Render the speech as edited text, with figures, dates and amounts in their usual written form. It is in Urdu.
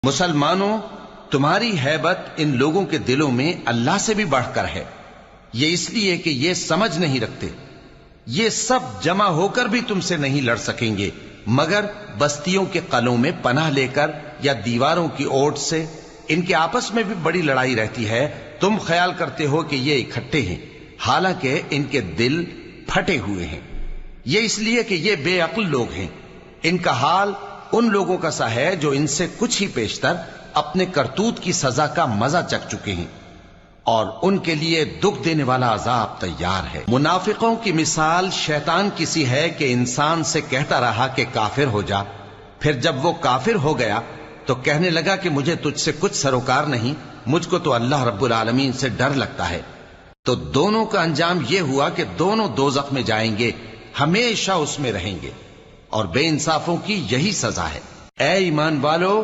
مسلمانوں، تمہاری ہیبت ان لوگوں کے دلوں میں اللہ سے بھی بڑھ کر ہے، یہ اس لیے کہ یہ سمجھ نہیں رکھتے۔ یہ سب جمع ہو کر بھی تم سے نہیں لڑ سکیں گے مگر بستیوں کے قلعوں میں پناہ لے کر یا دیواروں کی اوٹ سے۔ ان کے آپس میں بھی بڑی لڑائی رہتی ہے، تم خیال کرتے ہو کہ یہ اکٹھے ہیں، حالانکہ ان کے دل پھٹے ہوئے ہیں۔ یہ اس لیے کہ یہ بے عقل لوگ ہیں۔ ان کا حال ان لوگوں کا سا ہے جو ان سے کچھ ہی پیشتر اپنے کرتوت کی سزا کا مزہ چکھ چکے ہیں، اور ان کے لیے دکھ دینے والا عذاب تیار ہے۔ منافقوں کی مثال شیطان کی سی ہے کہ انسان سے کہتا رہا کہ کافر ہو جا، پھر جب وہ کافر ہو گیا تو کہنے لگا کہ مجھے تجھ سے کچھ سروکار نہیں، مجھ کو تو اللہ رب العالمین سے ڈر لگتا ہے۔ تو دونوں کا انجام یہ ہوا کہ دونوں دوزخ میں جائیں گے، ہمیشہ اس میں رہیں گے، اور بے انصافوں کی یہی سزا ہے۔ اے ایمان والو،